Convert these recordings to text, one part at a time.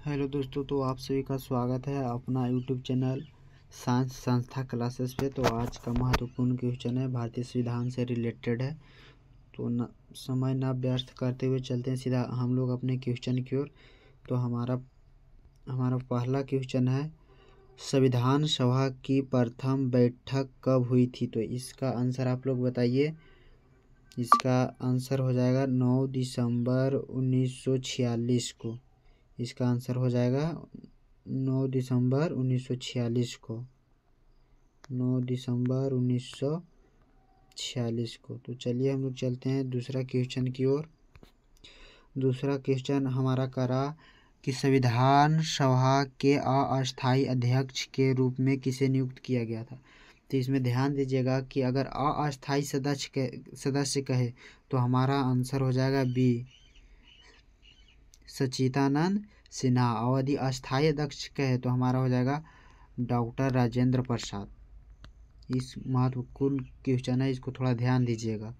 Hello दोस्तों, तो आप सभी का स्वागत है अपना यूट्यूब चैनल साइंस संस्था क्लासेस पे। तो आज का महत्वपूर्ण क्वेश्चन है, भारतीय संविधान से रिलेटेड है। तो समय ना व्यर्थ करते हुए चलते हैं सीधा हम लोग अपने क्वेश्चन की ओर। तो हमारा पहला क्वेश्चन है, संविधान सभा की प्रथम बैठक कब हुई थी? तो इसका आंसर आप लोग बताइए। इसका आंसर हो जाएगा 9 दिसंबर 1946 को। इसका आंसर हो जाएगा 9 दिसंबर 1946 को। 9 दिसंबर 1946 को। तो चलिए हम लोग चलते हैं दूसरा क्वेश्चन की ओर। दूसरा क्वेश्चन हमारा करा कि संविधान सभा के अस्थायी अध्यक्ष के रूप में किसे नियुक्त किया गया था? तो इसमें ध्यान दीजिएगा कि अगर अस्थायी सदस्य कहे तो हमारा आंसर हो जाएगा बी, सच्चिदानंद सिन्हा। और यदि अस्थायी अध्यक्ष कहे तो हमारा हो जाएगा डॉक्टर राजेंद्र प्रसाद। इस महत्वपूर्ण क्वेश्चन है, इसको थोड़ा ध्यान दीजिएगा।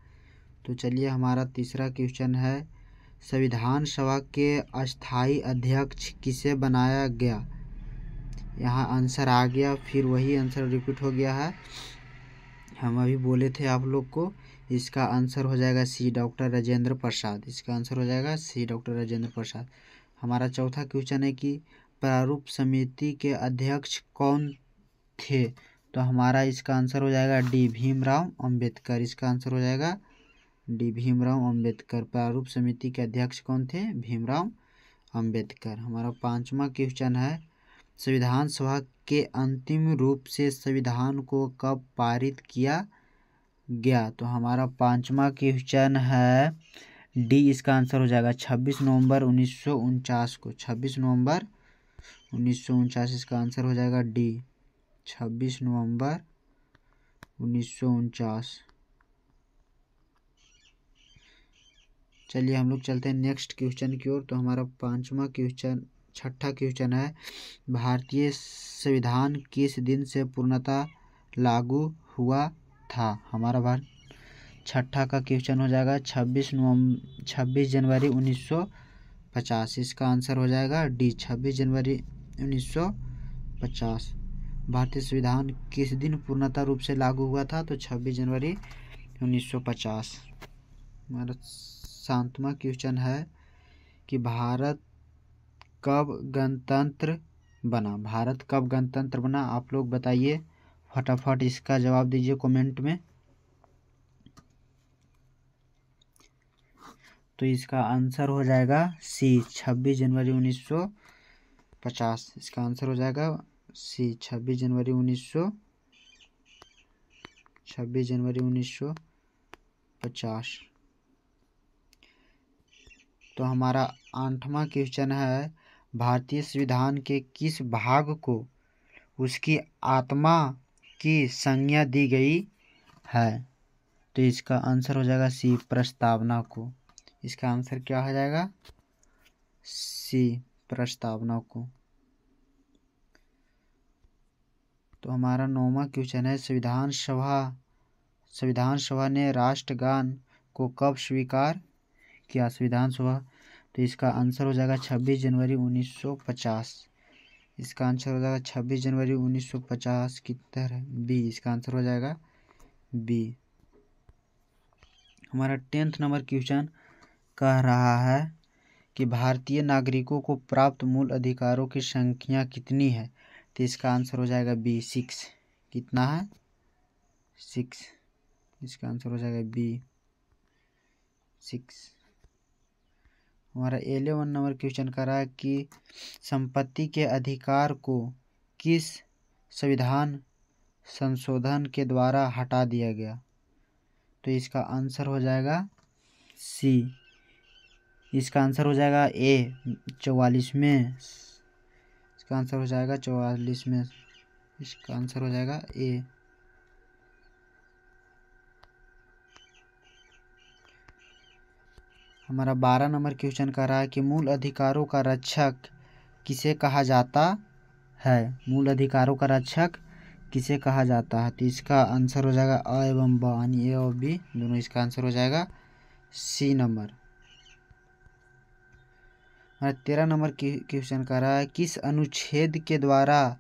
तो चलिए हमारा तीसरा क्वेश्चन है, संविधान सभा के अस्थायी अध्यक्ष किसे बनाया गया? यहाँ आंसर आ गया, फिर वही आंसर रिपीट हो गया है। हम अभी बोले थे आप लोग को। इसका आंसर हो जाएगा सी, डॉक्टर राजेंद्र प्रसाद। इसका आंसर हो जाएगा सी, डॉक्टर राजेंद्र प्रसाद। हमारा चौथा क्वेश्चन है कि प्रारूप समिति के अध्यक्ष कौन थे? तो हमारा इसका आंसर हो जाएगा डी, भीमराव अंबेडकर। इसका आंसर हो जाएगा डी, भीमराव अंबेडकर। प्रारूप समिति के अध्यक्ष कौन थे? भीमराव अंबेडकर। हमारा पांचवा क्वेश्चन है, संविधान सभा के अंतिम रूप से संविधान को कब पारित किया गया? तो हमारा पांचवा क्वेश्चन है डी, इसका आंसर हो जाएगा 26 नवंबर 1949 को। 26 नवंबर 1949 इसका आंसर हो जाएगा डी, 26 नवंबर 1949। चलिए हम लोग चलते हैं नेक्स्ट क्वेश्चन की ओर। तो हमारा छठा क्वेश्चन है, भारतीय संविधान किस दिन से पूर्णतः लागू हुआ था? हमारा छठा का क्वेश्चन हो जाएगा 26 जनवरी 1950। इसका आंसर हो जाएगा डी, 26 जनवरी 1950। भारतीय संविधान किस दिन पूर्णतः रूप से लागू हुआ था? तो 26 जनवरी 1950। हमारा सातवां क्वेश्चन है कि भारत कब गणतंत्र बना? भारत कब गणतंत्र बना? आप लोग बताइए, फटाफट इसका जवाब दीजिए कमेंट में। तो इसका आंसर हो जाएगा सी, 26 जनवरी 1950। इसका आंसर हो जाएगा सी, 26 जनवरी 1950। तो हमारा आठवां क्वेश्चन है, भारतीय संविधान के किस भाग को उसकी आत्मा की संज्ञा दी गई है? तो इसका आंसर हो जाएगा सी, प्रस्तावना को। इसका आंसर क्या हो जाएगा? सी, प्रस्तावना को। तो हमारा नौवां क्वेश्चन है, संविधान सभा ने राष्ट्रगान को कब स्वीकार किया? संविधान सभा। तो इसका आंसर हो जाएगा 26 जनवरी 1950। इसका आंसर हो जाएगा 26 जनवरी 1950 की तरह बी। इसका आंसर हो जाएगा बी। हमारा 10th नंबर क्वेश्चन कह रहा है कि भारतीय नागरिकों को प्राप्त मूल अधिकारों की संख्या कितनी है? तो इसका आंसर हो जाएगा बी, 6। कितना है? 6। इसका आंसर हो जाएगा बी, 6। हमारा 11 नंबर क्वेश्चन कर रहा है कि संपत्ति के अधिकार को किस संविधान संशोधन के द्वारा हटा दिया गया? तो इसका आंसर हो जाएगा सी। इसका आंसर हो जाएगा ए, 44 में। इसका आंसर हो जाएगा 44 में। इसका आंसर हो जाएगा ए। हमारा 12 नंबर क्वेश्चन कर रहा है कि मूल अधिकारों का रक्षक किसे कहा जाता है? मूल अधिकारों का रक्षक किसे कहा जाता है? तो इसका आंसर हो जाएगा अ एवं ब, यानी ए और बी दोनों। इसका आंसर हो जाएगा सी नंबर। 13 नंबर क्वेश्चन कर रहा है, किस अनुच्छेद के द्वारा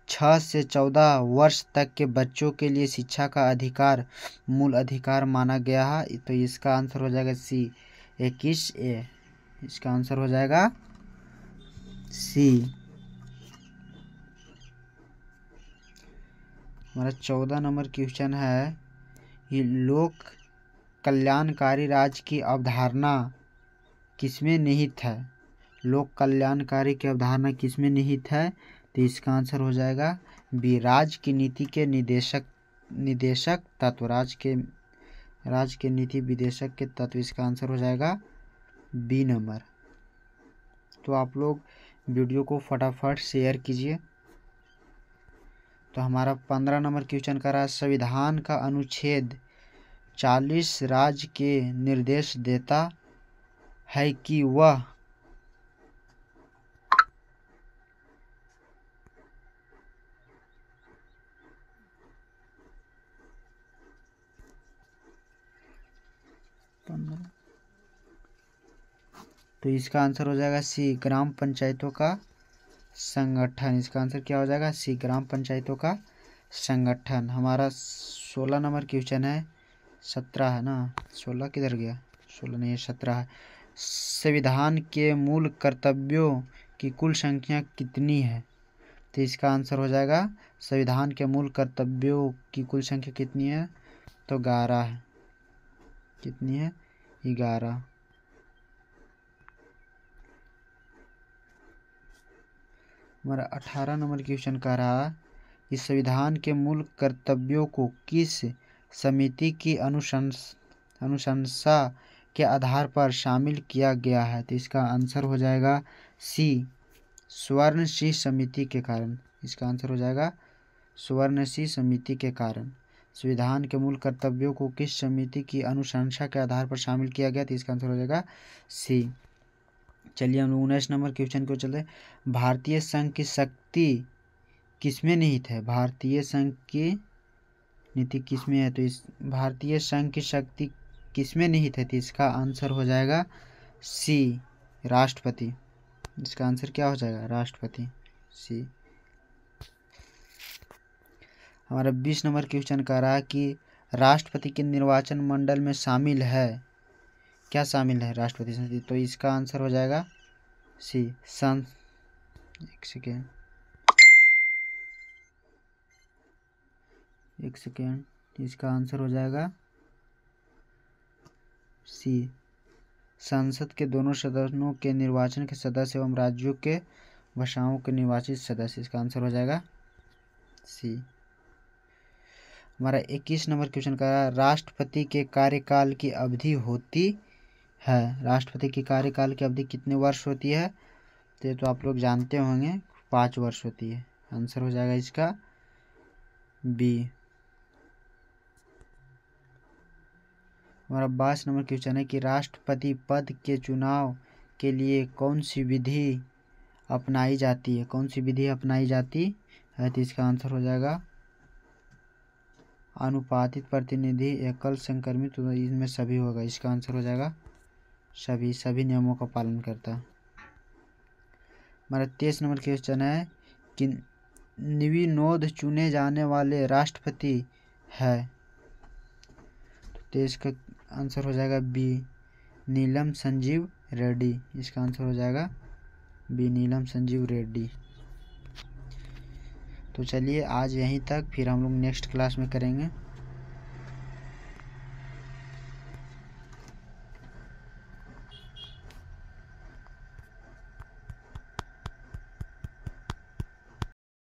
6 से 14 वर्ष तक के बच्चों के लिए शिक्षा का अधिकार मूल अधिकार माना गया है? तो इसका आंसर हो जाएगा सी 21A। इसका आंसर हो जाएगा सी। हमारा 14 नंबर क्वेश्चन है, ये लोक कल्याणकारी राज्य की अवधारणा किसमें निहित है? लोक कल्याणकारी की अवधारणा किसमें निहित है? तो इसका आंसर हो जाएगा बी, राज्य की नीति के निदेशक तत्व, राज्य के नीति विदेशक के तत्व। इसका आंसर हो जाएगा बी नंबर। तो आप लोग वीडियो को फटाफट शेयर कीजिए। तो हमारा 15 नंबर क्वेश्चन का रहा, संविधान का अनुच्छेद 40 राज्य के निर्देश देता है कि वह तो इसका आंसर हो जाएगा सी, ग्राम पंचायतों का संगठन। इसका आंसर क्या हो जाएगा? सी, ग्राम पंचायतों का संगठन। हमारा 16 नंबर क्वेश्चन है, 17 है ना, 16 किधर गया? 16 नहीं है, 17 है। संविधान के मूल कर्तव्यों की कुल संख्या कितनी है? तो इसका आंसर हो जाएगा, संविधान के मूल कर्तव्यों की कुल संख्या कितनी है? तो 11 है। कितनी है? 11। हमारा 18 नंबर क्वेश्चन कह रहा है, इस संविधान के मूल कर्तव्यों को किस समिति की अनुशंसा के आधार पर शामिल किया गया है? तो इसका आंसर हो जाएगा सी, स्वर्णसिंह समिति के कारण। इसका आंसर हो जाएगा स्वर्णसिंह समिति के कारण। संविधान के मूल कर्तव्यों को किस समिति की अनुशंसा के आधार पर शामिल किया गया? तो इसका आंसर हो जाएगा सी। चलिए हम 19 नंबर क्वेश्चन को चलते। भारतीय संघ की शक्ति किसमें निहित है? भारतीय संघ की नीति किसमें है? तो इस भारतीय संघ की शक्ति किसमें निहित है? तो इसका आंसर हो जाएगा सी, राष्ट्रपति। इसका आंसर क्या हो जाएगा? राष्ट्रपति, सी। हमारा 20 नंबर क्वेश्चन कह रहा है कि राष्ट्रपति के निर्वाचन मंडल में शामिल है, क्या शामिल है राष्ट्रपति संसदीय? तो इसका आंसर हो जाएगा सी, एक सेकेंड, इसका आंसर हो जाएगा सी, संसद के दोनों सदनों के निर्वाचन के सदस्य एवं राज्यों के भाषाओं के निर्वाचित सदस्य। इसका आंसर हो जाएगा सी। हमारा 21 नंबर क्वेश्चन का राष्ट्रपति के कार्यकाल की अवधि होती है, राष्ट्रपति की कार्यकाल की अवधि कितने वर्ष होती है? तो आप लोग जानते होंगे 5 वर्ष होती है। आंसर हो जाएगा इसका बी। हमारा 22 नंबर क्वेश्चन है कि राष्ट्रपति पद के चुनाव के लिए कौन सी विधि अपनाई जाती है? कौन सी विधि अपनाई जाती है? तो इसका आंसर हो जाएगा अनुपातिक प्रतिनिधि, एकल संक्रमित, तो इनमें सभी होगा। इसका आंसर हो जाएगा सभी नियमों का पालन करता है। हमारा 23 नंबर क्वेश्चन है कि निर्विरोध चुने जाने वाले राष्ट्रपति है, तो इसका आंसर हो जाएगा बी, नीलम संजीव रेड्डी। इसका आंसर हो जाएगा बी, नीलम संजीव रेड्डी। तो चलिए आज यहीं तक, फिर हम लोग नेक्स्ट क्लास में करेंगे।